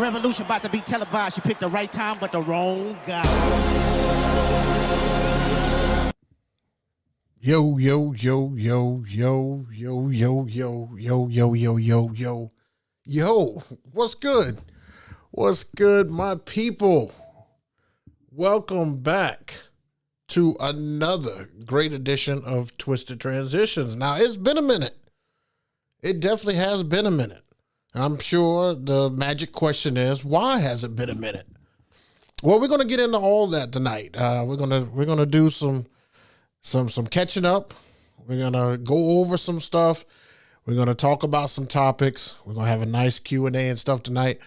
revolution about to be televised. You picked the right time, but the wrong guy. Yo, yo, yo, yo, yo, yo, yo, yo, yo, yo, yo, yo, yo, yo. What's good? What's good, my people? Welcome back to another great edition of Twisted Transitions. Now, it's been a minute. It definitely has been a minute. I'm sure the magic question is, why has it been a minute? Well, we're going to get into all that tonight. We're gonna do some catching up. We're going to go over some stuff. We're going to talk about some topics. We're going to have a nice Q&A and stuff tonight.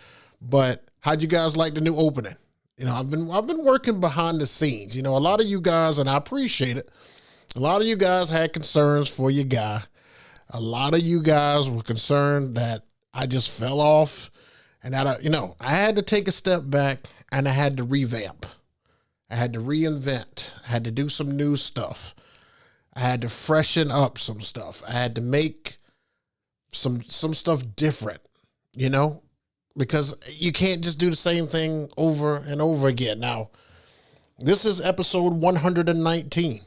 But how'd you guys like the new opening? You know, I've been working behind the scenes. You know, a lot of you guys, and I appreciate it, a lot of you guys had concerns for your guy. A lot of you guys were concerned that I just fell off and that, I had to take a step back and I had to revamp. I had to reinvent. I had to do some new stuff. I had to freshen up some stuff. I had to make some stuff different, because you can't just do the same thing over and over again. Now, this is episode 119.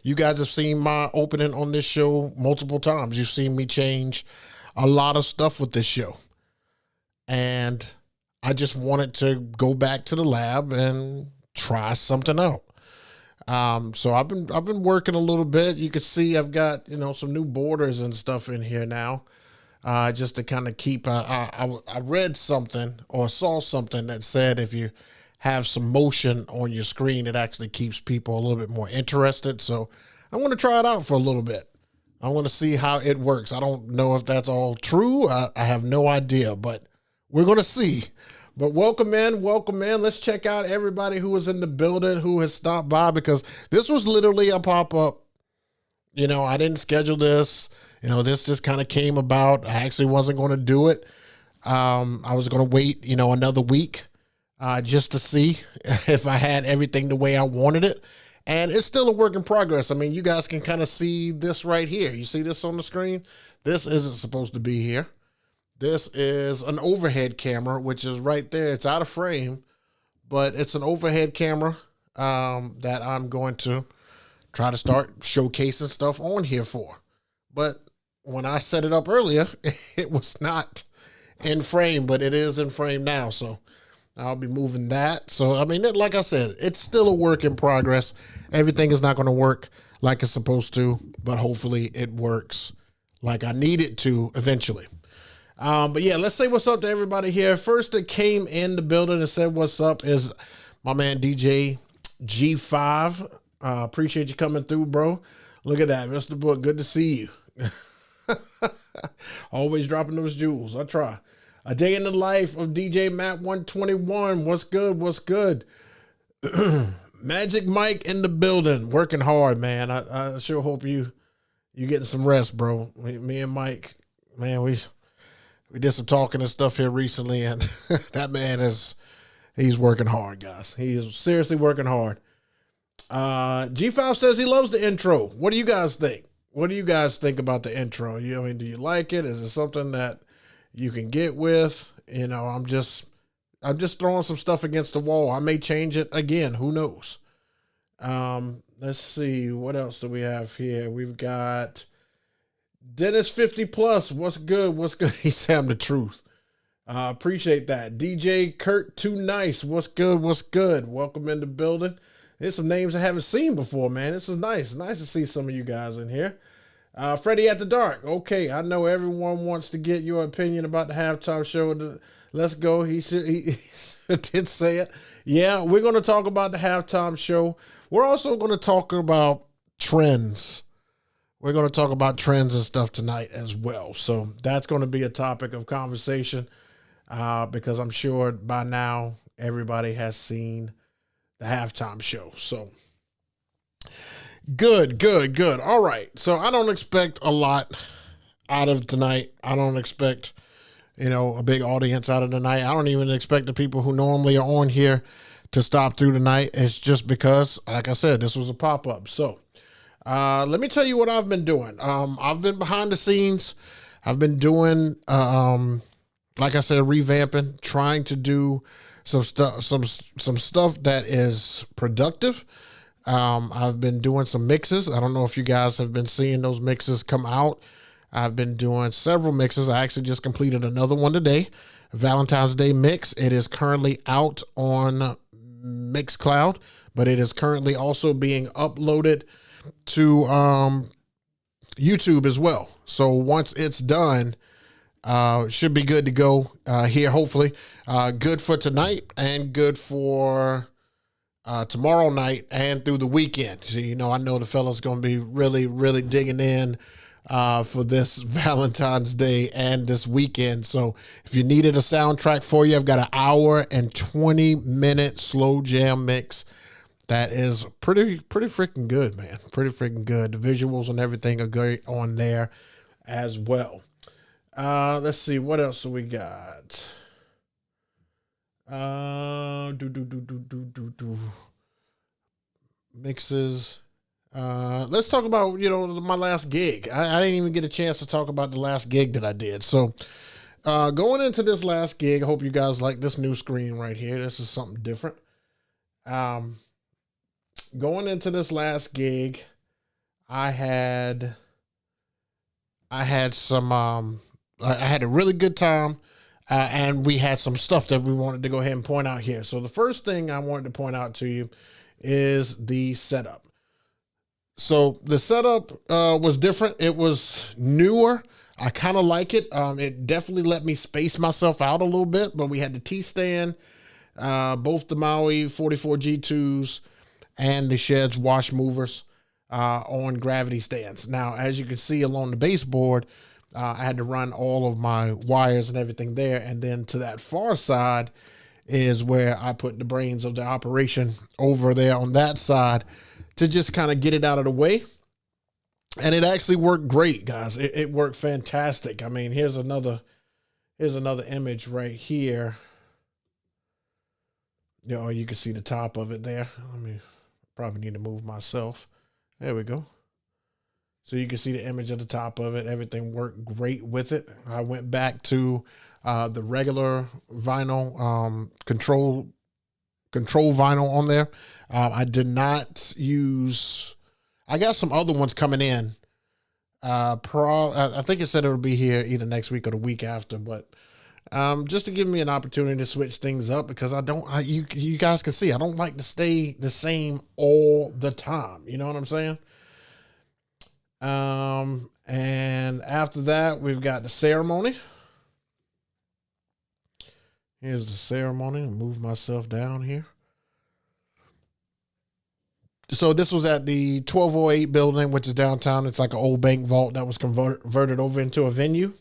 You guys have seen my opening on this show multiple times. You've seen me change a lot of stuff with this show. And I just wanted to go back to the lab and try something out. So I've been working a little bit. You can see I've got, some new borders and stuff in here now. Just to kind of keep, I read something or saw something that said if you have some motion on your screen, it actually keeps people a little bit more interested. So I want to try it out for a little bit. I want to see how it works. I don't know if that's all true. I have no idea, but we're going to see. But welcome in. Let's check out everybody who was in the building, who has stopped by, because this was literally a pop-up. I didn't schedule this. This just kind of came about. I actually wasn't going to do it. I was going to wait, another week just to see if I had everything the way I wanted it. And it's still a work in progress. I mean, you guys can kind of see this right here. You see this on the screen? This isn't supposed to be here. This is an overhead camera, which is right there. It's out of frame, but it's an overhead camera that I'm going to try to start showcasing stuff on here for. But when I set it up earlier, it was not in frame, but it is in frame now. So I'll be moving that. So, I mean, like I said, it's still a work in progress. Everything is not going to work like it's supposed to, but hopefully it works like I need it to eventually. But yeah, let's say what's up to everybody here. First that came in the building and said what's up is my man DJ G5. Appreciate you coming through, bro. Look at that, Mr. Book. Good to see you. Always dropping those jewels. I try. A day in the life of DJ Matt 121. What's good? Magic Mike in the building, working hard, man. I sure hope you getting some rest, bro. Me and Mike, man, we did some talking and stuff here recently, and that man he's working hard, guys. He is seriously working hard. G5 says he loves the intro. What do you guys think? What do you guys think about the intro? Do you like it? Is it something that you can get with? I'm just throwing some stuff against the wall. I may change it again. Who knows? Let's see. What else do we have here? We've got Dennis 50 plus. What's good? He said I'm the truth. Appreciate that. DJ Kurt Too Nice. What's good? Welcome in the building. There's some names I haven't seen before, man. This is nice. Nice to see some of you guys in here. Freddie at the Dark. Okay, I know everyone wants to get your opinion about the halftime show. Let's go. He did say it. Yeah, we're going to talk about the halftime show. We're also going to talk about trends. We're going to talk about trends and stuff tonight as well. So that's going to be a topic of conversation because I'm sure by now everybody has seen the halftime show. So good. All right. So I don't expect a lot out of tonight. I don't expect, a big audience out of tonight. I don't even expect the people who normally are on here to stop through tonight. It's just because, like I said, this was a pop-up. So let me tell you what I've been doing. I've been behind the scenes. I've been doing, like I said, revamping, trying to do some stuff that is productive. I've been doing some mixes. I don't know if you guys have been seeing those mixes come out. I've been doing several mixes. I actually just completed another one today, Valentine's Day mix. It is currently out on Mixcloud, but it is currently also being uploaded to YouTube as well. So once it's done, should be good to go here, hopefully. Good for tonight and good for tomorrow night and through the weekend. So, I know the fella's going to be really, really digging in for this Valentine's Day and this weekend. So if you needed a soundtrack for you, I've got an hour and 20-minute slow jam mix that is pretty freaking good, man. Pretty freaking good. The visuals and everything are great on there as well. Let's see, what else we got? Mixes. Let's talk about, my last gig. I didn't even get a chance to talk about the last gig that I did. So, going into this last gig, I hope you guys like this new screen right here. This is something different. Going into this last gig, I had some, I had a really good time, and we had some stuff that we wanted to go ahead and point out here. So the first thing I wanted to point out to you is the setup. So the setup was different. It was newer. I kind of like it. It definitely let me space myself out a little bit, but we had the T-stand, both the Maui 44 G2s and the Sheds wash movers on gravity stands. Now, as you can see along the baseboard, I had to run all of my wires and everything there. And then to that far side is where I put the brains of the operation over there on that side to just kind of get it out of the way. And it actually worked great, guys. It worked fantastic. I mean, here's another image right here. You can see the top of it there. Let me probably need to move myself. There we go. So you can see the image at the top of it. Everything worked great with it. I went back to the regular vinyl, control vinyl on there. I did not use, I got some other ones coming in. I think it said it would be here either next week or the week after, but just to give me an opportunity to switch things up, because you guys can see, I don't like to stay the same all the time. You know what I'm saying? And after that, we've got the ceremony. Here's the ceremony. I'll move myself down here. So this was at the 1208 building, which is downtown. It's like an old bank vault that was converted over into a venue.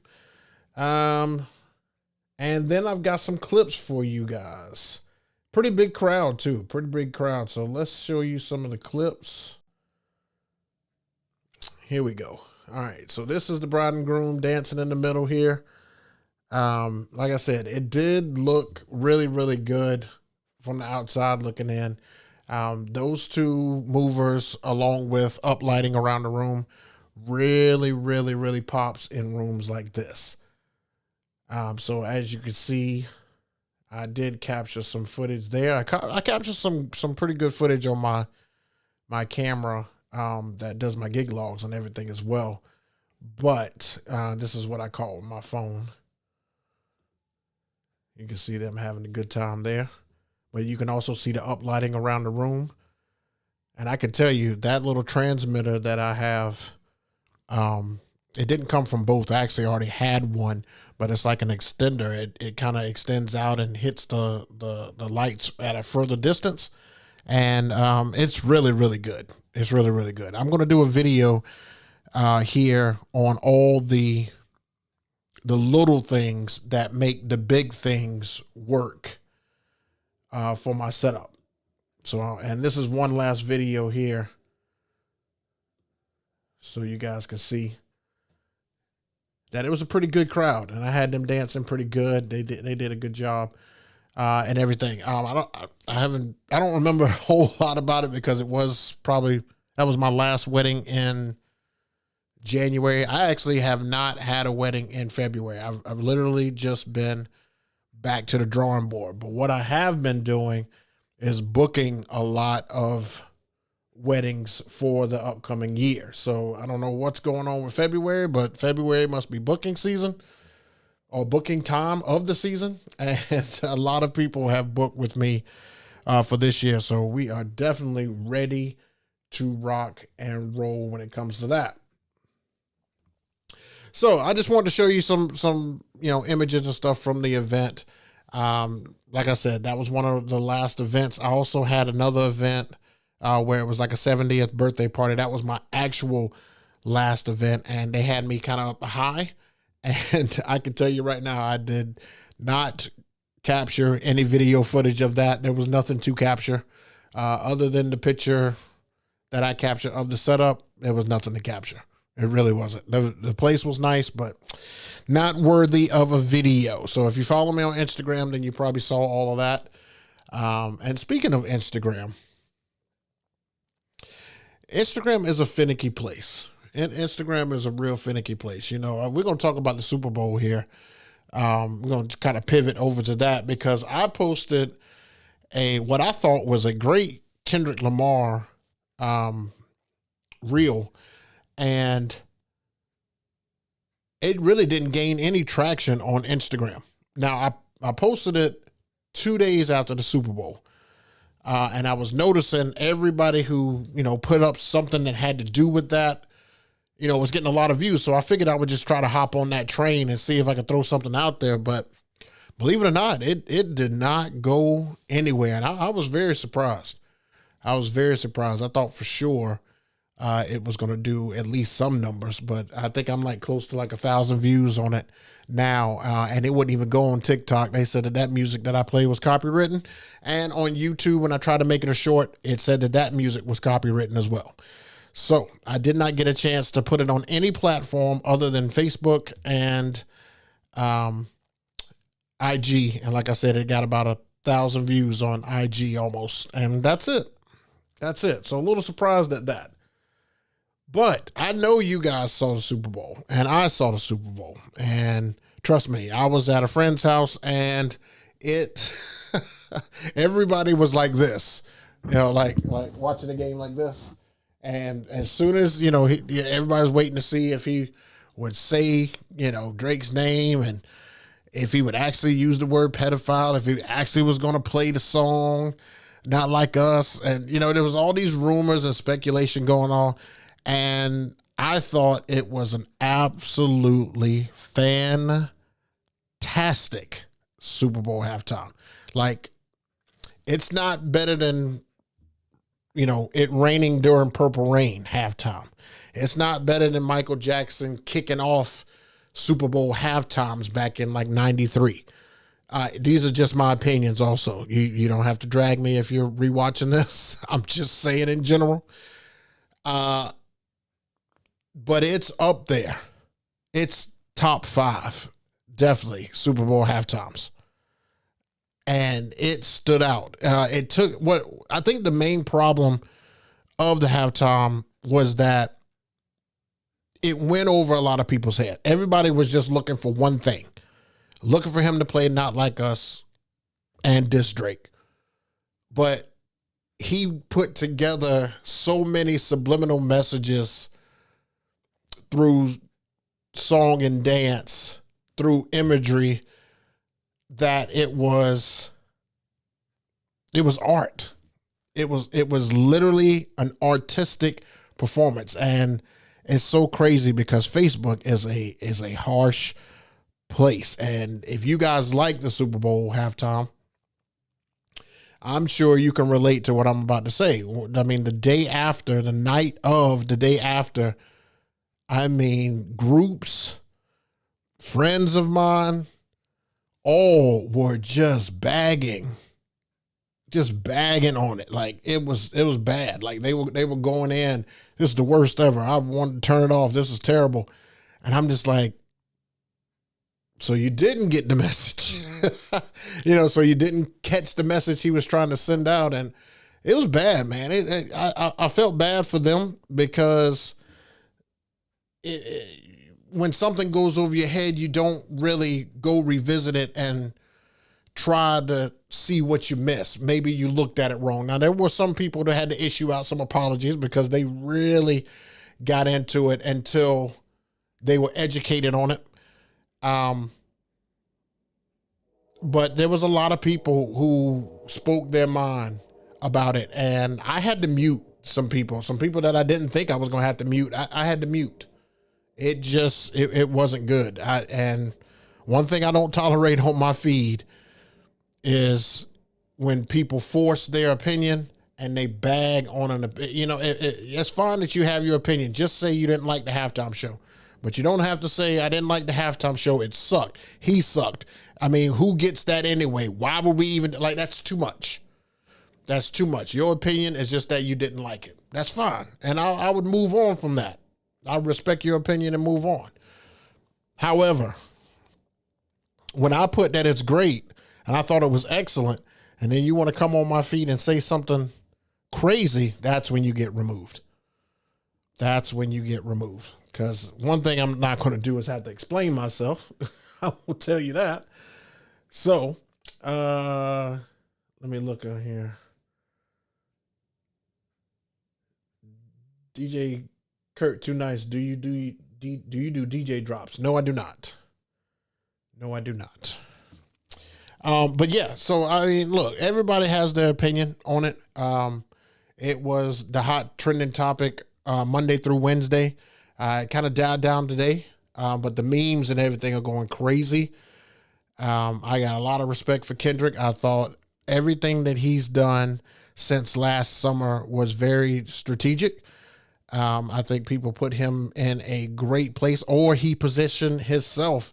And then I've got some clips for you guys. Pretty big crowd too. Pretty big crowd. So let's show you some of the clips. Here we go. All right. So this is the bride and groom dancing in the middle here. Like I said, it did look really, really good from the outside looking in. Those two movers, along with uplighting around the room, really, really, really pops in rooms like this. So as you can see, I did capture some footage there. I captured some pretty good footage on my camera that does my gig logs and everything as well. But this is what I caught with my phone. You can see them having a good time there. But you can also see the uplighting around the room. And I can tell you that little transmitter that I have, it didn't come from both. I actually already had one, but it's like an extender. It kind of extends out and hits the lights at a further distance. And it's really, really good. It's really, really good. I'm going to do a video here on all the little things that make the big things work for my setup. So, and this is one last video here, so you guys can see that it was a pretty good crowd, and I had them dancing pretty good. They did a good job, and everything. I don't remember a whole lot about it, because that was my last wedding in January. I actually have not had a wedding in February. I've literally just been back to the drawing board. But what I have been doing is booking a lot of weddings for the upcoming year. So I don't know what's going on with February, but February must be booking season or booking time of the season. And a lot of people have booked with me for this year. So we are definitely ready to rock and roll when it comes to that. So I just wanted to show you some images and stuff from the event. Like I said, that was one of the last events. I also had another event where it was like a 70th birthday party. That was my actual last event, and they had me kind of up high. And I can tell you right now, I did not capture any video footage of that. There was nothing to capture other than the picture that I captured of the setup. There was nothing to capture. It really wasn't. The place was nice, but not worthy of a video. So if you follow me on Instagram, then you probably saw all of that. And speaking of Instagram is a finicky place. And Instagram is a real finicky place. We're going to talk about the Super Bowl here. We're going to kind of pivot over to that because I posted what I thought was a great Kendrick Lamar reel, and it really didn't gain any traction on Instagram. Now, I posted it 2 days after the Super Bowl, and I was noticing everybody who, put up something that had to do with that, was getting a lot of views. So I figured I would just try to hop on that train and see if I could throw something out there. But believe it or not, it did not go anywhere. And I was very surprised. I thought for sure it was going to do at least some numbers, but I think I'm like close to like 1,000 views on it now. And it wouldn't even go on TikTok. They said that music that I played was copywritten. And on YouTube, when I tried to make it a short, it said that music was copywritten as well. So I did not get a chance to put it on any platform other than Facebook and IG. And like I said, it got about 1,000 views on IG almost. And that's it. So a little surprised at that. But I know you guys saw the Super Bowl, and I saw the Super Bowl. And trust me, I was at a friend's house, and everybody was like this, like watching the game like this. And as soon as, everybody was waiting to see if he would say, Drake's name, and if he would actually use the word pedophile, if he actually was going to play the song, Not Like Us. And, there was all these rumors and speculation going on. And I thought it was an absolutely fantastic Super Bowl halftime. Like, it's not better than, it raining during Purple Rain halftime. It's not better than Michael Jackson kicking off Super Bowl halftimes back in like 93. These are just my opinions also. You don't have to drag me if you're rewatching this. I'm just saying in general. But it's up there. It's top 5, definitely, Super Bowl halftimes. And it stood out. It took what I think the main problem of the halftime was that it went over a lot of people's head. Everybody was just looking for one thing, looking for him to play Not Like Us and diss Drake. But he put together so many subliminal messages through song and dance, through imagery, that it was art. It was literally an artistic performance. And it's so crazy because Facebook is a harsh place. And if you guys like the Super Bowl halftime, I'm sure you can relate to what I'm about to say. I mean, the day after, groups, friends of mine, all were just bagging on it. Like it was bad. Like they were going in, this is the worst ever. I wanted to turn it off. This is terrible. And I'm just like, so you didn't get the message, so you didn't catch the message he was trying to send out. And it was bad, man. I felt bad for them because when something goes over your head, you don't really go revisit it and try to see what you missed. Maybe you looked at it wrong. Now, there were some people that had to issue out some apologies because they really got into it until they were educated on it. But there was a lot of people who spoke their mind about it, and I had to mute some people that I didn't think I was going to have to mute. I had to mute. It wasn't good. And one thing I don't tolerate on my feed is when people force their opinion and they bag on it's fine that you have your opinion. Just say you didn't like the halftime show, but you don't have to say, I didn't like the halftime show. It sucked. He sucked. I mean, who gets that anyway? Why would we even that's too much. That's too much. Your opinion is just that you didn't like it. That's fine. And I would move on from that. I respect your opinion and move on. However, when I put that it's great and I thought it was excellent, and then you want to come on my feed and say something crazy, that's when you get removed. That's when you get removed. Because one thing I'm not going to do is have to explain myself. I will tell you that. So, let me look on here. DJ Kurt, too nice. Do you do DJ drops? No, I do not. No, I do not. But yeah, so I mean, look, everybody has their opinion on it. It was the hot trending topic Monday through Wednesday. It kind of died down today, but the memes and everything are going crazy. I got a lot of respect for Kendrick. I thought everything that he's done since last summer was very strategic. I think people put him in a great place, or he positioned himself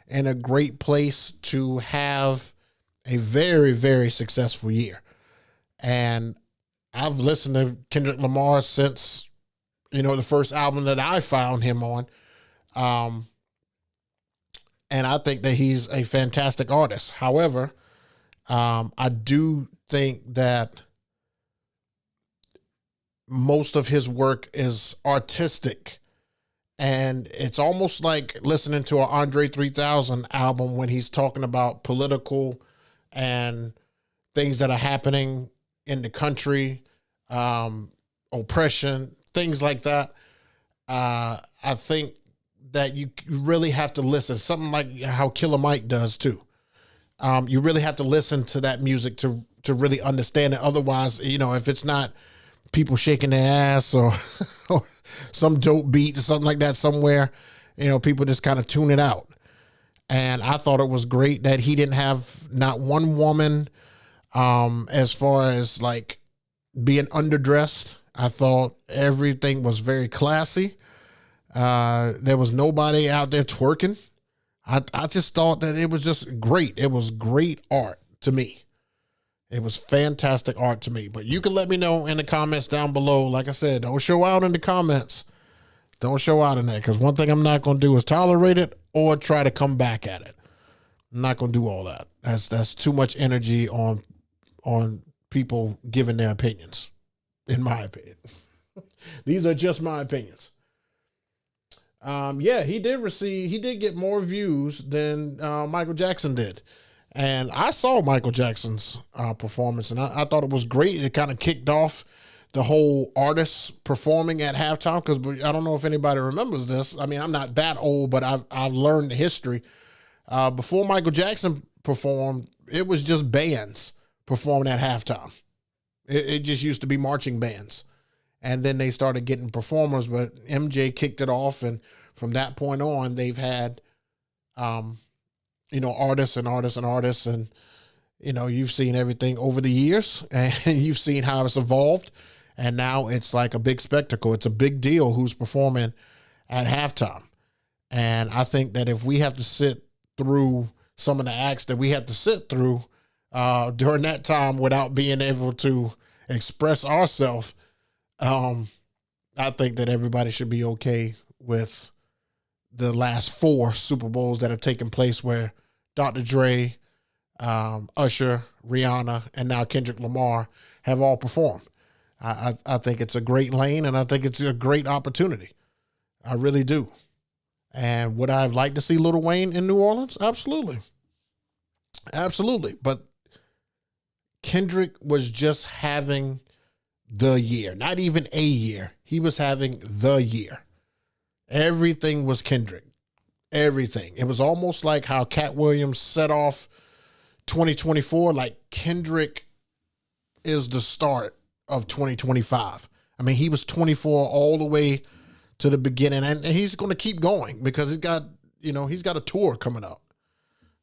in a great place to have a very, very successful year. And I've listened to Kendrick Lamar since, the first album that I found him on. And I think that he's a fantastic artist. However, I do think that most of his work is artistic, and it's almost like listening to an Andre 3000 album when he's talking about political and things that are happening in the country, oppression, things like that. I think that you really have to listen, something like how Killer Mike does too. You really have to listen to that music to really understand it. Otherwise, if it's not people shaking their ass or some dope beat or something like that somewhere, people just kind of tune it out. And I thought it was great that he didn't have not one woman, as far as like being underdressed. I thought everything was very classy. There was nobody out there twerking. I just thought that it was just great. It was great art to me. It was fantastic art to me. But you can let me know in the comments down below. Like I said, don't show out in the comments. Don't show out in that, because one thing I'm not going to do is tolerate it or try to come back at it. I'm not going to do all that. That's too much energy on people giving their opinions, in my opinion. These are just my opinions. Yeah, he did get more views than Michael Jackson did. And I saw Michael Jackson's performance, and I thought it was great. It kind of kicked off the whole artists performing at halftime, because I don't know if anybody remembers this. I mean, I'm not that old, but I've learned the history. Before Michael Jackson performed, it was just bands performing at halftime. It just used to be marching bands. And then they started getting performers, but MJ kicked it off, and from that point on, they've had artists and artists and artists. And, you've seen everything over the years, and you've seen how it's evolved. And now it's like a big spectacle. It's a big deal who's performing at halftime. And I think that if we have to sit through some of the acts that we have to sit through during that time without being able to express ourselves, I think that everybody should be okay with the last 4 Super Bowls that have taken place, where Dr. Dre, Usher, Rihanna, and now Kendrick Lamar have all performed. I think it's a great lane, and I think it's a great opportunity. I really do. And would I have liked to see Lil Wayne in New Orleans? Absolutely. Absolutely. But Kendrick was just having the year, not even a year. He was having the year. Everything was Kendrick. Everything. It was almost like how Cat Williams set off 2024. Like Kendrick is the start of 2025. I mean, he was 24 all the way to the beginning, and he's going to keep going because he's got a tour coming up.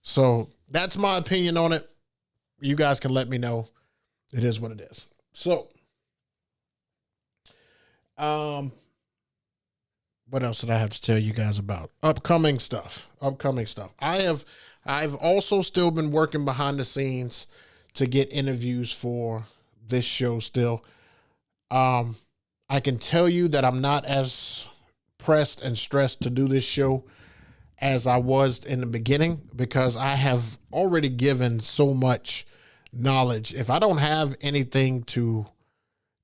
So that's my opinion on it. You guys can let me know. It is what it is. So, what else did I have to tell you guys about? Upcoming stuff. I've also still been working behind the scenes to get interviews for this show still. I can tell you that I'm not as pressed and stressed to do this show as I was in the beginning because I have already given so much knowledge. If I don't have anything to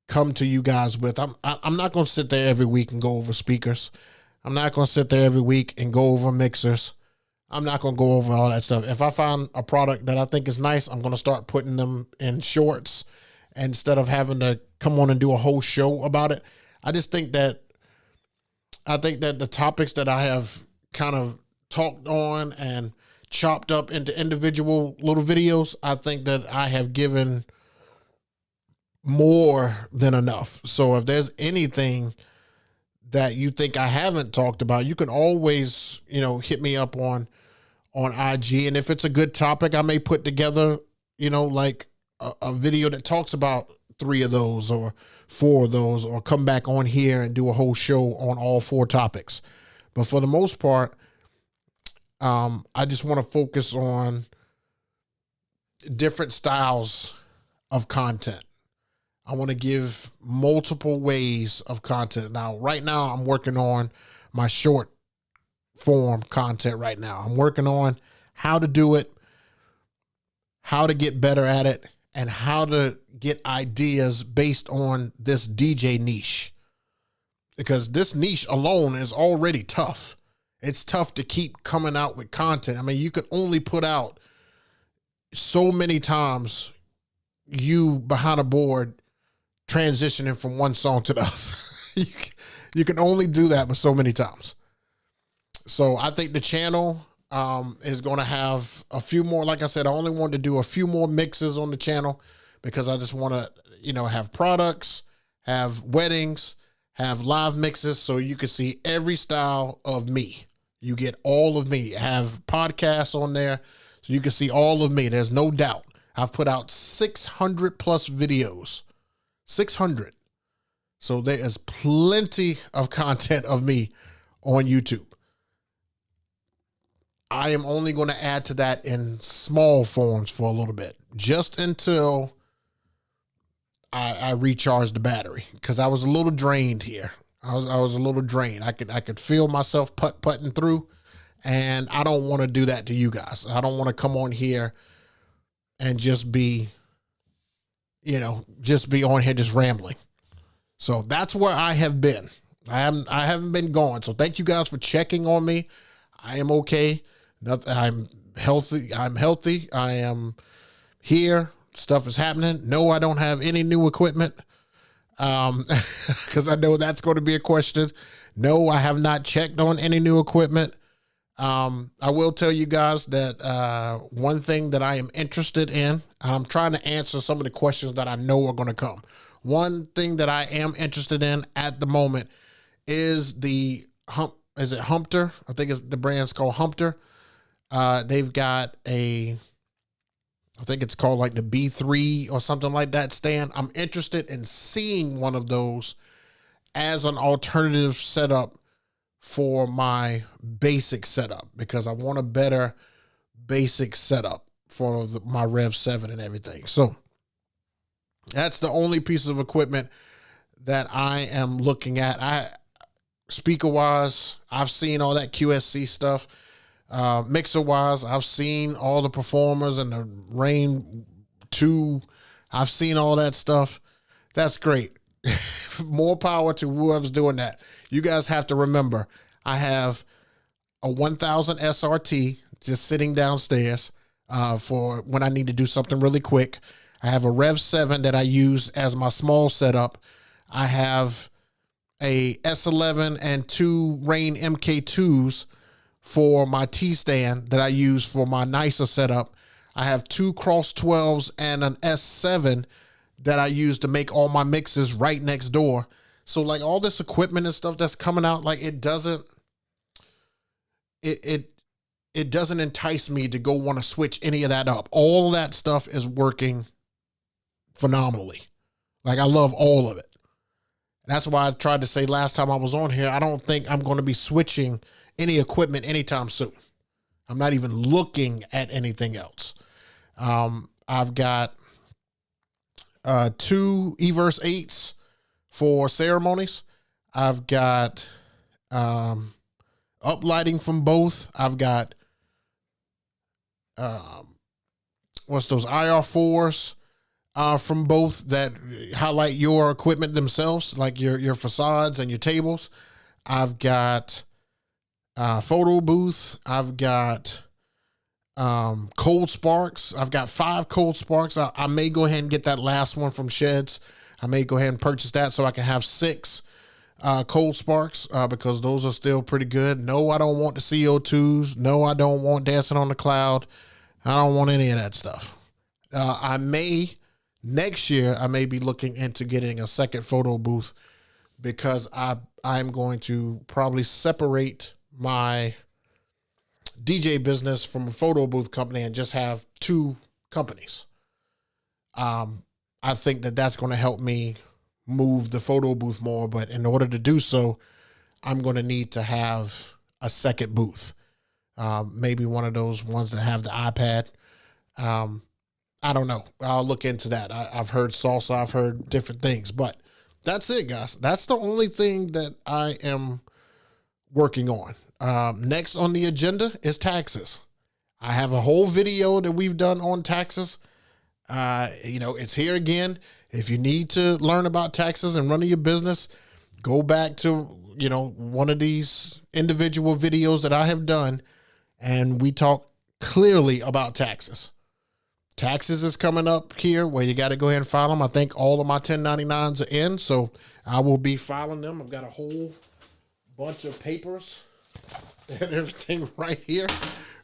come to you guys with, I'm not going to sit there every week and go over speakers. I'm not going to sit there every week and go over mixers. I'm not going to go over all that stuff. If I find a product that I think is nice, I'm going to start putting them in shorts instead of having to come on and do a whole show about it. I think that the topics that I have kind of talked on and chopped up into individual little videos, I think that I have given more than enough. So if there's anything that you think I haven't talked about, you can always, hit me up on IG. And if it's a good topic, I may put together, like a video that talks about 3 of those or 4 of those, or come back on here and do a whole show on all 4 topics. But for the most part, I just want to focus on different styles of content. I want to give multiple ways of content. Now, right now, I'm working on my short form content right now. I'm working on how to do it, how to get better at it, and how to get ideas based on this DJ niche. Because this niche alone is already tough. It's tough to keep coming out with content. I mean, you could only put out so many times you behind a board transitioning from one song to the other. You can only do that but so many times. So I think the channel is going to have a few more. Like I said, I only want to do a few more mixes on the channel because I just want to, have products, have weddings, have live mixes so you can see every style of me. You get all of me. Have podcasts on there so you can see all of me. There's no doubt. I've put out 600 plus videos. 600. So there is plenty of content of me on YouTube. I am only going to add to that in small forms for a little bit, just until I recharge the battery, because I was a little drained here. I was a little drained. I could feel myself putting through, and I don't want to do that to you guys. I don't want to come on here and just be on here just rambling. So that's where I have been. I haven't been gone. So thank you guys for checking on me. I am okay. I'm healthy. I am here. Stuff is happening. No, I don't have any new equipment. Because I know that's going to be a question. No, I have not checked on any new equipment. I will tell you guys that one thing that I am interested in, I'm trying to answer some of the questions that I know are going to come. One thing that I am interested in at the moment is the is it Humpter? I think the brand's called Humpter. They've got I think it's called like the B3 or something like that stand. I'm interested in seeing one of those as an alternative setup for my basic setup, because I want a better basic setup for my Rev 7 and everything. So that's the only piece of equipment that I am looking at. Speaker wise, I've seen all that QSC stuff. Mixer wise, I've seen all the Performers and the Rain 2. I've seen all that stuff. That's great. More power to whoever's doing that. You guys have to remember, I have a 1000 SRT just sitting downstairs for when I need to do something really quick. I have a Rev 7 that I use as my small setup. I have a S11 and 2 Rain MK2s for my T-stand that I use for my nicer setup. I have 2 Cross 12s and an S7 that I use to make all my mixes right next door. So like all this equipment and stuff that's coming out, like it doesn't entice me to go want to switch any of that up. All that stuff is working phenomenally. Like I love all of it. That's why I tried to say last time I was on here, I don't think I'm going to be switching any equipment anytime soon. I'm not even looking at anything else. I've got 2 Everse 8s for ceremonies. I've got uplighting from both. I've got what's those IR4s from both that highlight your equipment themselves, like your facades and your tables. I've got photo booth. I've got cold sparks. I've got 5 cold sparks. I may go ahead and get that last one from Sheds. I may go ahead and purchase that so I can have 6 cold sparks because those are still pretty good. No, I don't want the CO2s. No, I don't want Dancing on the Cloud. I don't want any of that stuff. Next year, I may be looking into getting a second photo booth because I'm going to probably separate my DJ business from a photo booth company and just have 2 companies. I think that that's going to help me move the photo booth more, but in order to do so, I'm going to need to have a second booth. Maybe one of those ones that have the iPad. I don't know. I'll look into that. I've heard salsa. I've heard different things, but that's it, guys. That's the only thing that I am working on. Next on the agenda is taxes. I have a whole video that we've done on taxes. It's here again. If you need to learn about taxes and running your business, go back to, one of these individual videos that I have done, and we talk clearly about taxes. Taxes is coming up here where you got to go ahead and file them. I think all of my 1099s are in, so I will be filing them. I've got a whole bunch of papers and everything right here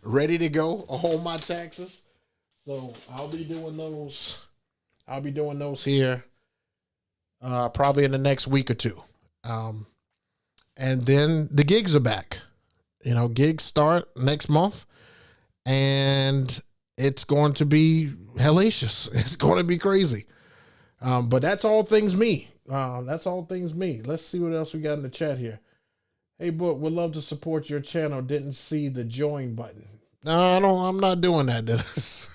ready to go, all my taxes. So I'll be doing those. I'll be doing those here probably in the next week or 2. And then the gigs are back. Gigs start next month, and it's going to be hellacious. It's going to be crazy. But that's all things me. That's all things me. Let's see what else we got in the chat here. Hey, Book, would love to support your channel. Didn't see the join button. No, I'm not doing that, Dennis.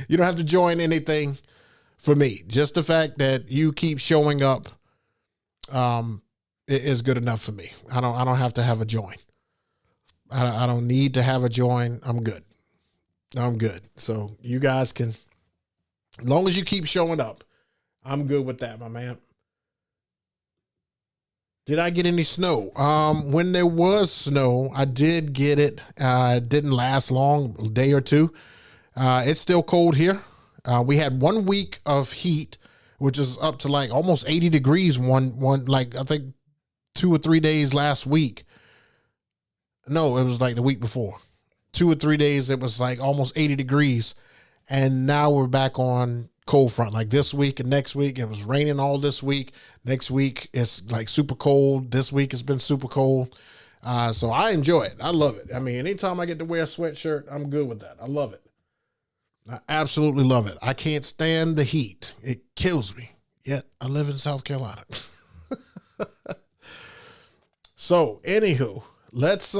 You don't have to join anything for me. Just the fact that you keep showing up is good enough for me. I don't have to have a join. I don't need to have a join. I'm good. So you guys can, as long as you keep showing up, I'm good with that, my man. Did I get any snow? When there was snow, I did get it. It didn't last long, a day or 2. It's still cold here. We had 1 week of heat, which is up to like almost 80 degrees. I think 2 or 3 days last week. No, it was like the week before. 2 or 3 days, it was like almost 80 degrees. And now we're back on cold front. Like this week and next week, it was raining all this week. Next week, it's like super cold. This week, it's been super cold. So I enjoy it. I love it. I mean, anytime I get to wear a sweatshirt, I'm good with that. I love it. I absolutely love it. I can't stand the heat. It kills me. Yet I live in South Carolina. So, anywho, let's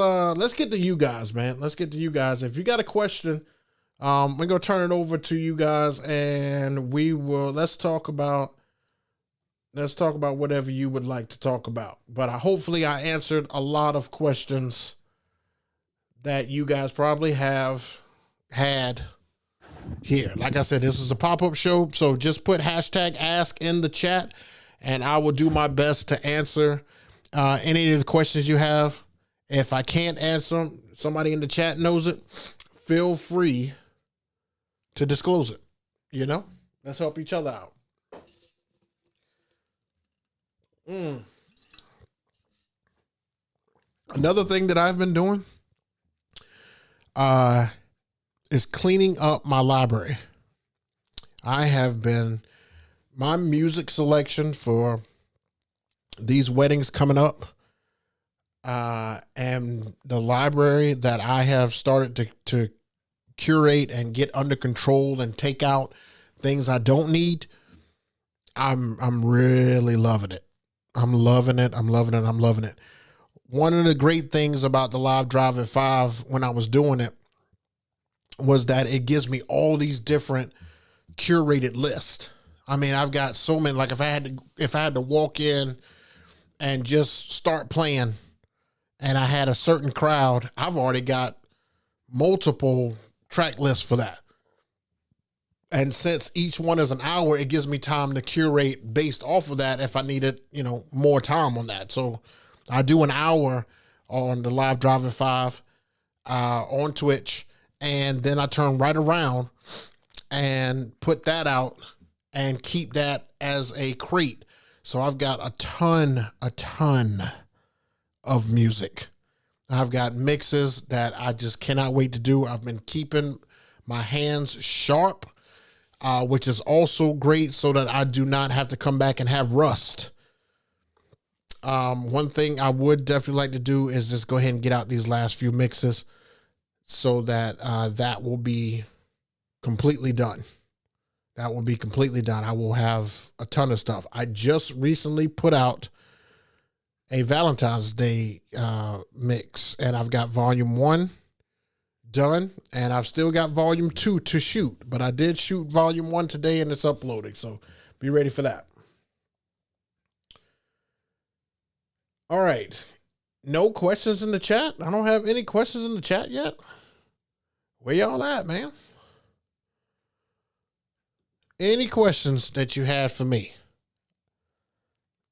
get to you guys, man. Let's get to you guys. If you got a question, we're gonna turn it over to you guys, and let's talk about whatever you would like to talk about. But hopefully I answered a lot of questions that you guys probably have had here. Like I said, this is a pop-up show, so just put hashtag ask in the chat, and I will do my best to answer any of the questions you have. If I can't answer them, somebody in the chat knows it, feel free to disclose it. You know, let's help each other out. Another thing that I've been doing is cleaning up my library. My music selection for these weddings coming up, and the library that I have started to curate and get under control and take out things I don't need. I'm really loving it. I'm loving it. I'm loving it. I'm loving it. One of the great things about the Live Drive at 5 when I was doing it was that it gives me all these different curated lists. I mean, I've got so many, like if I had to walk in and just start playing and I had a certain crowd, I've already got multiple track lists for that. And since each one is an hour, it gives me time to curate based off of that if I needed, more time on that. So I do an hour on the Live Drive at 5 on Twitch, and then I turn right around and put that out and keep that as a crate. So I've got a ton of music. I've got mixes that I just cannot wait to do. I've been keeping my hands sharp, which is also great so that I do not have to come back and have rust. One thing I would definitely like to do is just go ahead and get out these last few mixes so that that will be completely done. That will be completely done. I will have a ton of stuff. I just recently put out a Valentine's Day mix, and I've got volume 1 done, and I've still got volume 2 to shoot, but I did shoot volume 1 today and it's uploading. So be ready for that. All right. No questions in the chat. I don't have any questions in the chat yet. Where y'all at, man? Any questions that you had for me?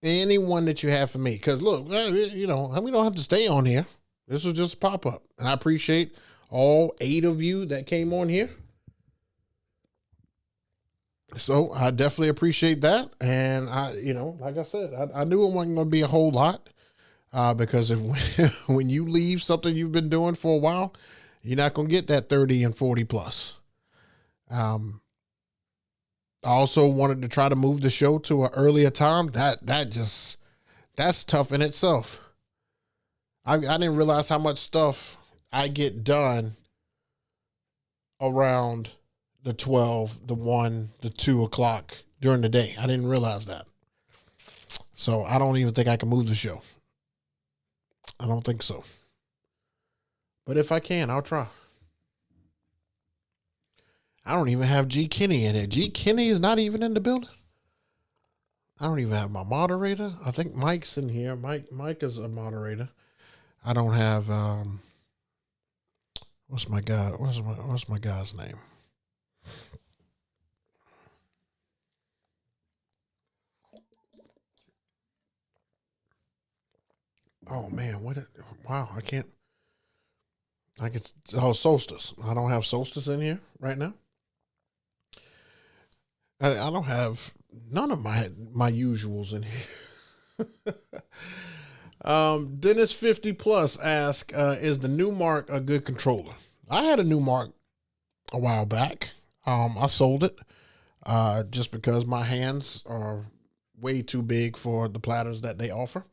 Anyone that you have for me? Because look, we don't have to stay on here. This was just a pop-up. And I appreciate all 8 of you that came on here. So I definitely appreciate that. And like I said, I knew it wasn't going to be a whole lot. Because when you leave something you've been doing for a while, you're not going to get that 30 and 40 plus. I also wanted to try to move the show to an earlier time. That's tough in itself. I didn't realize how much stuff I get done around the 12, the 1, the 2 o'clock during the day. I didn't realize that. So I don't even think I can move the show. I don't think so. But if I can, I'll try. I don't even have G Kenny in it. G Kenny is not even in the building. I don't even have my moderator. I think Mike's in here. Mike is a moderator. I don't have what's my guy's name? Oh man, wow, Solstice. I don't have Solstice in here right now. I don't have none of my usuals in here. Dennis 50 plus ask, is the Newmark a good controller? I had a Newmark a while back. I sold it just because my hands are way too big for the platters that they offer.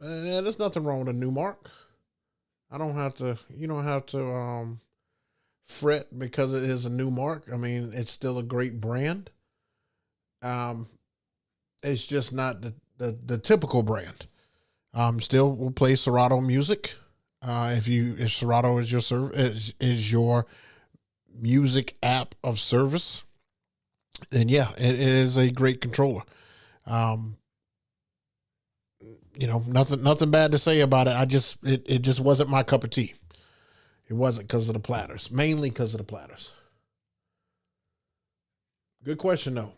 There's nothing wrong with a Newmark. You don't have to fret because it is a Newmark. I mean, it's still a great brand. It's just not the typical brand. Still will play Serato music. If Serato is your music app of service, then yeah, it is a great controller. Nothing bad to say about it. It just wasn't my cup of tea. It wasn't because of the platters, mainly because of the platters. Good question though.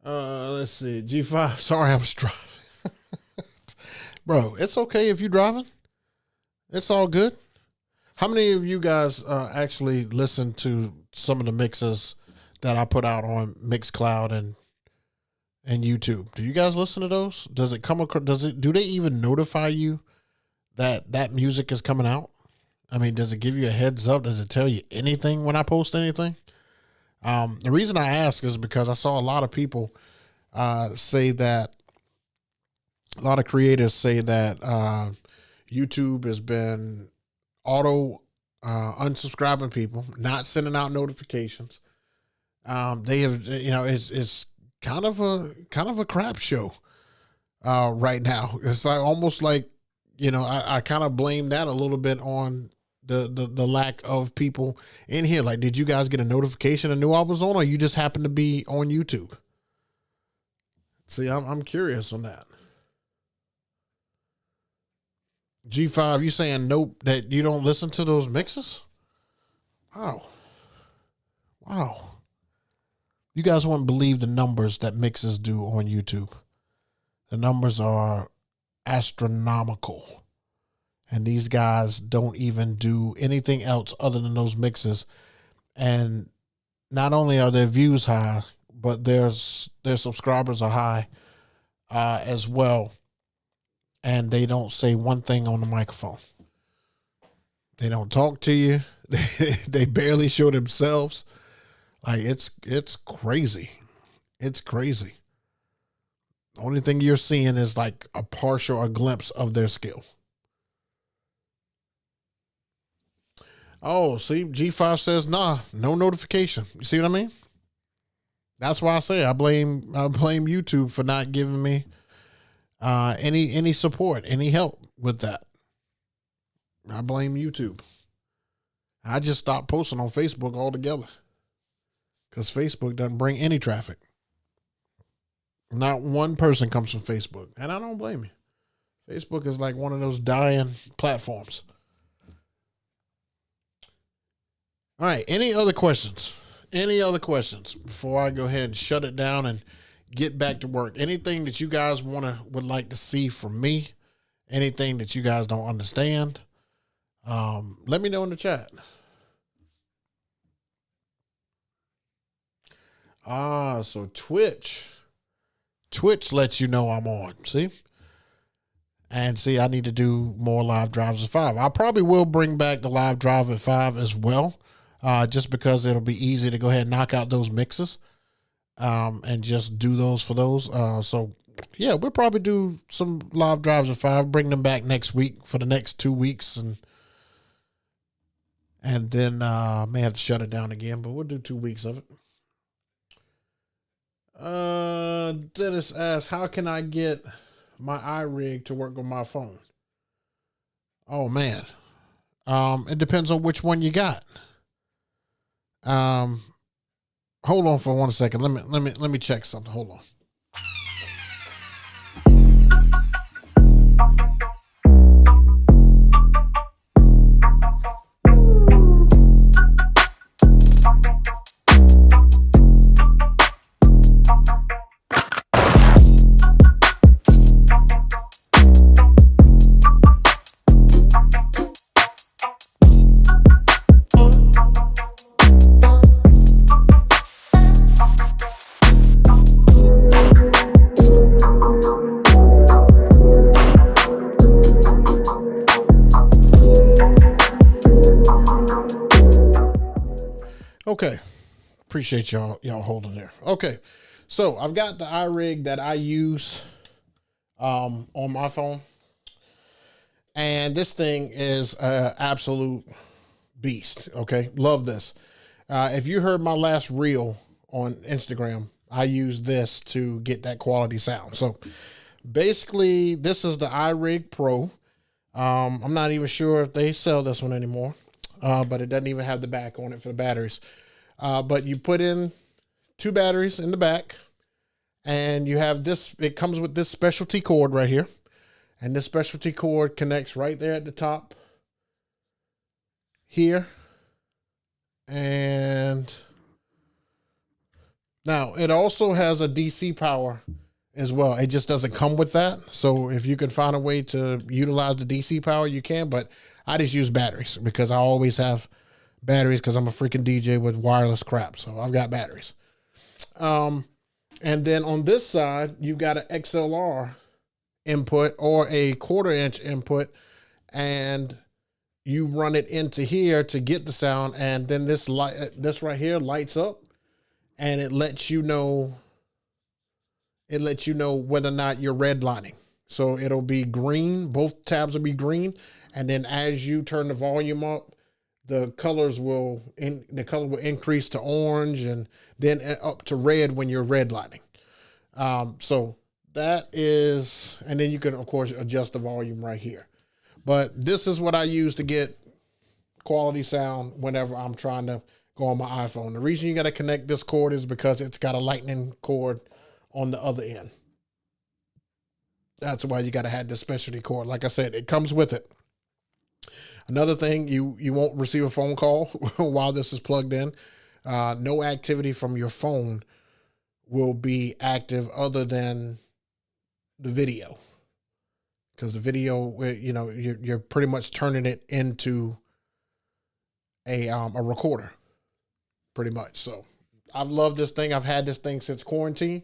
Let's see. G5. Sorry, I was driving. Bro, it's okay if you're driving. It's all good. How many of you guys actually listen to some of the mixes that I put out on Mixcloud and YouTube? Do you guys listen to those? Does it come across? Do they even notify you that music is coming out? I mean, does it give you a heads up? Does it tell you anything when I post anything? The reason I ask is because I saw a lot of people say that, a lot of creators say that YouTube has been auto unsubscribing people, not sending out notifications. They have, it's kind of a crap show right now. It's like almost like, I kind of blame that a little bit on the lack of people in here. Like, did you guys get a notification and knew I was on, or you just happened to be on YouTube? See, I'm curious on that. G5, you saying nope, that you don't listen to those mixes? Wow. You guys wouldn't believe the numbers that mixes do on YouTube. The numbers are astronomical. And these guys don't even do anything else other than those mixes. And not only are their views high, but their subscribers are high as well. And they don't say one thing on the microphone. They don't talk to you. They barely show themselves. Like, it's crazy. It's crazy. The only thing you're seeing is like a glimpse of their skill. Oh, see, G5 says, nah, no notification. You see what I mean? That's why I say I blame YouTube for not giving me any support, any help with that. I blame YouTube. I just stopped posting on Facebook altogether because Facebook doesn't bring any traffic. Not one person comes from Facebook, and I don't blame you. Facebook is like one of those dying platforms. All right. Any other questions? Any other questions before I go ahead and shut it down and get back to work? Anything that you guys would like to see from me? Anything that you guys don't understand? Let me know in the chat. So Twitch lets you know I'm on. See? And see, I need to do more live drives at 5. I probably will bring back the live drive at 5 as well. Just because it'll be easy to go ahead and knock out those mixes, and just do those for those. So yeah, we'll probably do some live drives at 5, bring them back next week for the next 2 weeks. And then, may have to shut it down again, but we'll do 2 weeks of it. Dennis asks, how can I get my iRig to work on my phone? Oh man. It depends on which one you got. Hold on for 1 second. Let me check something. Hold on. Okay. Appreciate y'all holding there. Okay. So I've got the iRig that I use on my phone. And this thing is an absolute beast. Okay. Love this. If you heard my last reel on Instagram, I used this to get that quality sound. So basically this is the iRig Pro. I'm not even sure if they sell this one anymore. But it doesn't even have the back on it for the batteries. But you put in 2 batteries in the back, and you have this. It comes with this specialty cord right here, and this specialty cord connects right there at the top here, and Now, it also has a DC power as well. It just doesn't come with that. So if you can find a way to utilize the DC power, you can. But I just use batteries because I always have batteries because I'm a freaking DJ with wireless crap. So I've got batteries. And then on this side, you've got an XLR input or a 1/4 inch input, and you run it into here to get the sound. And then this right here lights up, and it lets you know whether or not you're redlining. So it'll be green. Both tabs will be green. And then as you turn the volume up, the color will increase to orange and then up to red when you're redlining. So that is, and then you can of course adjust the volume right here. But this is what I use to get quality sound whenever I'm trying to go on my iPhone. The reason you got to connect this cord is because it's got a lightning cord on the other end. That's why you got to have this specialty cord. Like I said, it comes with it. Another thing, you won't receive a phone call while this is plugged in. No activity from your phone will be active other than the video. Because the video, you're pretty much turning it into a recorder, pretty much. So I've loved this thing. I've had this thing since quarantine,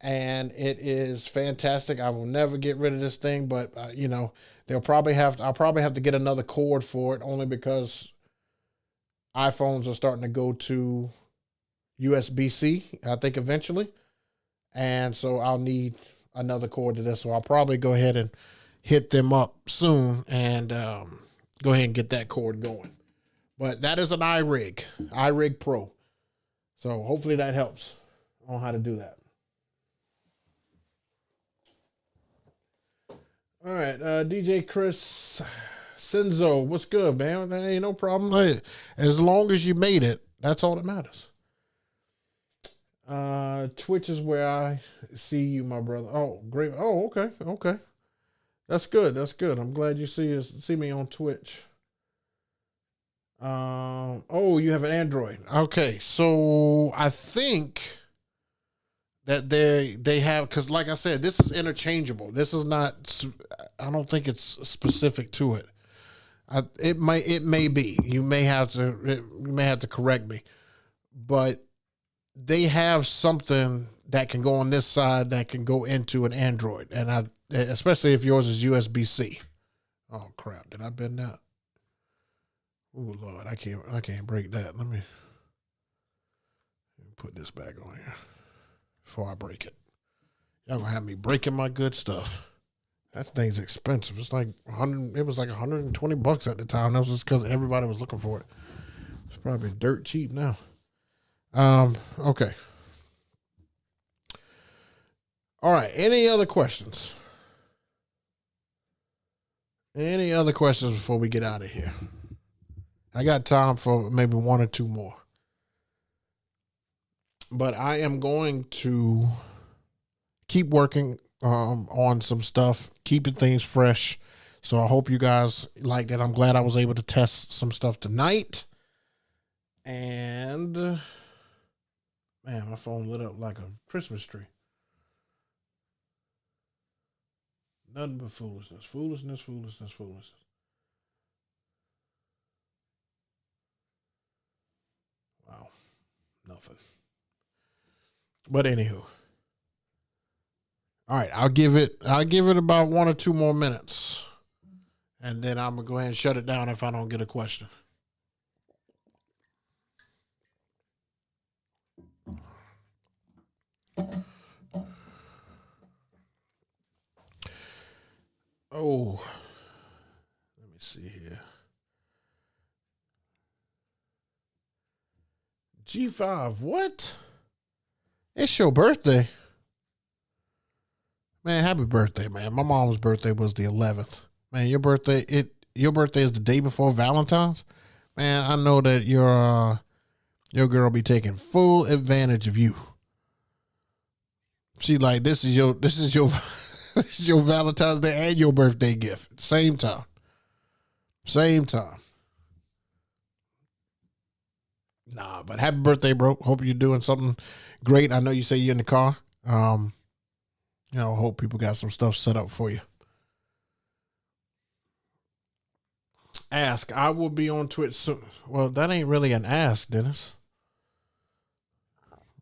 and it is fantastic. I will never get rid of this thing, but I'll probably have to get another cord for it, only because iPhones are starting to go to USB-C, I think eventually. And so I'll need another cord to this. So I'll probably go ahead and hit them up soon and go ahead and get that cord going. But that is an iRig Pro. So hopefully that helps on how to do that. All right, DJ Chris Senzo, what's good, man? There ain't no problem. Hey, as long as you made it, that's all that matters. Twitch is where I see you, my brother. Oh, great. Oh, okay. That's good. I'm glad you see me on Twitch. Oh, you have an Android. Okay, so I think that they have, because like I said, this is interchangeable. This is not, I don't think it's specific to it. It may be. You may have to correct me, but they have something that can go on this side that can go into an Android, and especially if yours is USB-C. Oh crap! Did I bend that? Oh Lord, I can't break that. Let me put this back on here before I break it. Y'all gonna have me breaking my good stuff. That thing's expensive. It's like it was like $120 at the time. That was just because everybody was looking for it. It's probably dirt cheap now. Okay. All right. Any other questions? Any other questions before we get out of here? I got time for maybe one or two more. But I am going to keep working on some stuff, keeping things fresh. So I hope you guys like that. I'm glad I was able to test some stuff tonight. And man, my phone lit up like a Christmas tree. Nothing but foolishness. Foolishness. Wow. Nothing. But anywho. All right, I'll give it about 1 or 2 more minutes. And then I'm gonna go ahead and shut it down if I don't get a question. Oh, let me see here. G5, what? It's your birthday. Man, happy birthday, man. My mom's birthday was the 11th. Man, your birthday is the day before Valentine's. Man, I know that your girl be taking full advantage of you. She like, this is your this is your Valentine's Day and your birthday gift. Same time. Nah, but happy birthday, bro. Hope you're doing something great. I know you say you're in the car. Hope people got some stuff set up for you. Ask. I will be on Twitch soon. Well, that ain't really an ask, Dennis.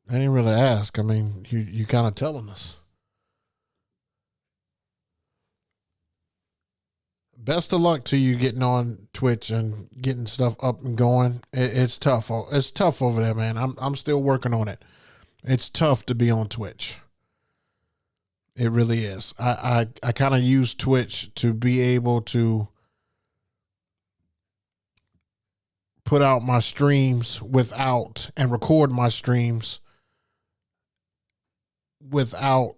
That ain't really ask. I mean, you kind of telling us. Best of luck to you getting on Twitch and getting stuff up and going. It's tough. It's tough over there, man. I'm still working on it. It's tough to be on Twitch. It really is. I kind of use Twitch to be able to put out my streams and record my streams without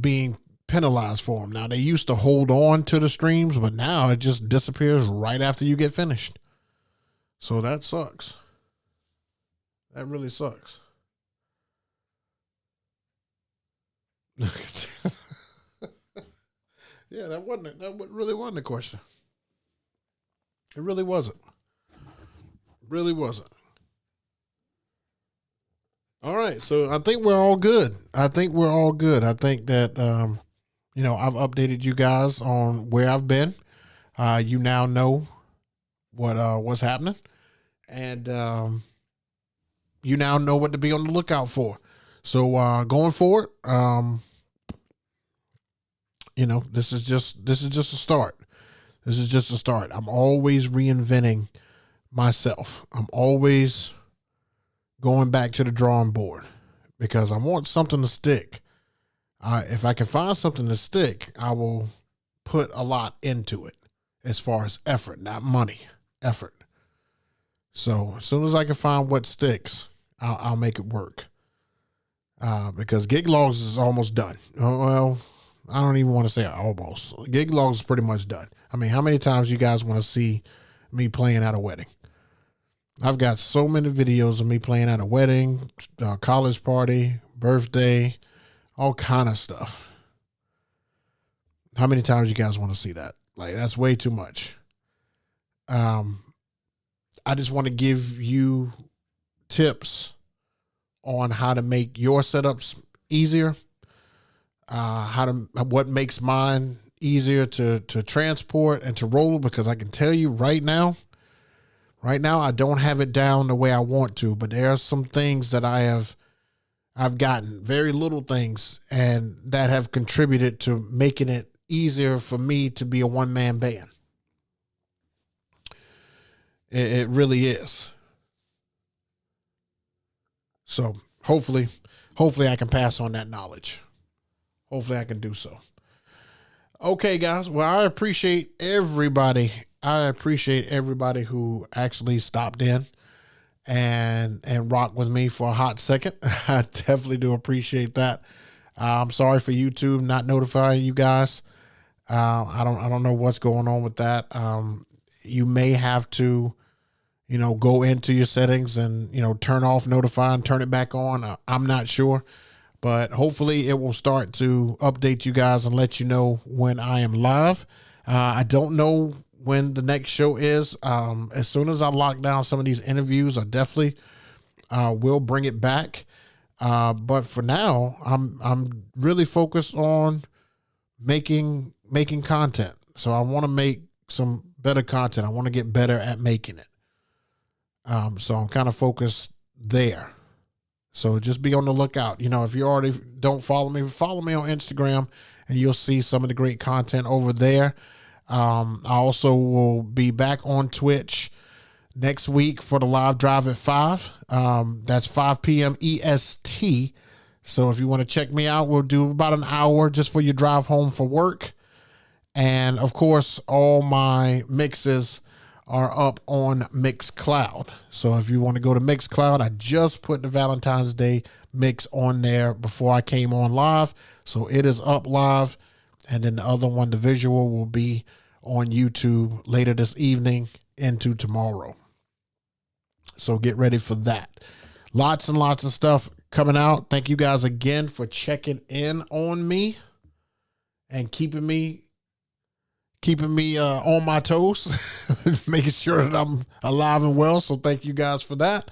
being penalized for them. Now, they used to hold on to the streams, but now it just disappears right after you get finished. So that sucks. That really sucks. Yeah, that really wasn't a question. It really wasn't. Really wasn't. All right, so I think we're all good. I think that I've updated you guys on where I've been. You now know what's happening, and you now know what to be on the lookout for. So going forward, this is just a start. This is just a start. I'm always reinventing myself. I'm always going back to the drawing board because I want something to stick. If I can find something to stick, I will put a lot into it as far as effort, not money, effort. So as soon as I can find what sticks, I'll make it work. Because Gig Logs is almost done. Well, I don't even want to say almost. Gig Logs is pretty much done. I mean, how many times you guys want to see me playing at a wedding? I've got so many videos of me playing at a wedding, college party, birthday, all kind of stuff. How many times you guys want to see that? Like, that's way too much. I just want to give you tips on how to make your setups easier. What makes mine easier to transport and to roll, because I can tell you right now, I don't have it down the way I want to, but there are some things that I've gotten, very little things, and that have contributed to making it easier for me to be a one-man band. It really is. So hopefully I can pass on that knowledge. Hopefully I can do so. Okay, guys. Well, I appreciate everybody. Who actually stopped in and rocked with me for a hot second. I definitely do appreciate that. I'm sorry for YouTube not notifying you guys. I don't know what's going on with that. You may have to, go into your settings and, turn off notify and turn it back on. I'm not sure, but hopefully it will start to update you guys and let you know when I am live. I don't know when the next show is. As soon as I lock down some of these interviews, I definitely will bring it back. But for now, I'm really focused on making content. So I want to make some better content. I want to get better at making it. So I'm kind of focused there. So just be on the lookout. If you already don't follow me on Instagram, and you'll see some of the great content over there. I also will be back on Twitch next week for the live drive at 5. That's 5 p.m. EST. So if you want to check me out, we'll do about an hour just for your drive home for work. And of course, all my mixes are up on Mixcloud. So if you want to go to Mixcloud, I just put the Valentine's Day mix on there before I came on live. So it is up live. And then the other one, the visual, will be on YouTube later this evening into tomorrow. So get ready for that. Lots and lots of stuff coming out. Thank you guys again for checking in on me and keeping me on my toes, making sure that I'm alive and well. So thank you guys for that.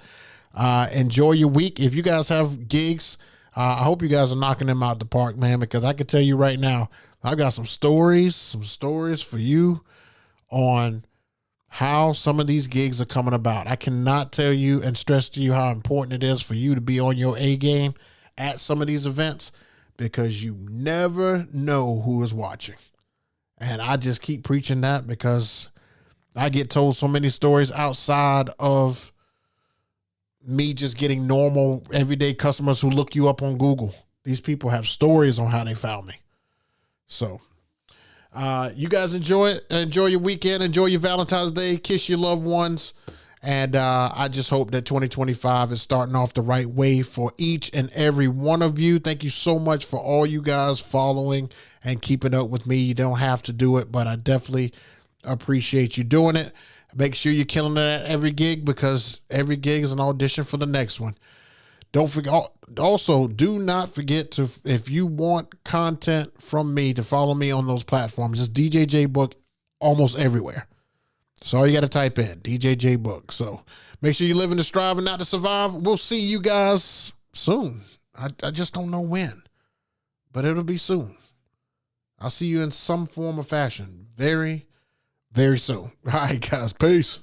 Enjoy your week. If you guys have gigs, I hope you guys are knocking them out the park, man, because I can tell you right now, I've got some stories for you on how some of these gigs are coming about. I cannot tell you and stress to you how important it is for you to be on your A game at some of these events, because you never know who is watching. And I just keep preaching that because I get told so many stories outside of me just getting normal everyday customers who look you up on Google. These people have stories on how they found me. So you guys enjoy it. Enjoy your weekend. Enjoy your Valentine's Day. Kiss your loved ones. And I just hope that 2025 is starting off the right way for each and every one of you. Thank you so much for all you guys following and keeping up with me. You don't have to do it, but I definitely appreciate you doing it. Make sure you're killing it at every gig, because every gig is an audition for the next one. Don't forget. Also, do not forget to, if you want content from me, to follow me on those platforms. It's DJ JayBook almost everywhere. So all you got to type in DJ JayBook. So make sure you're living to strive and not to survive. We'll see you guys soon. I just don't know when, but it'll be soon. I'll see you in some form or fashion very, very soon. All right, guys. Peace.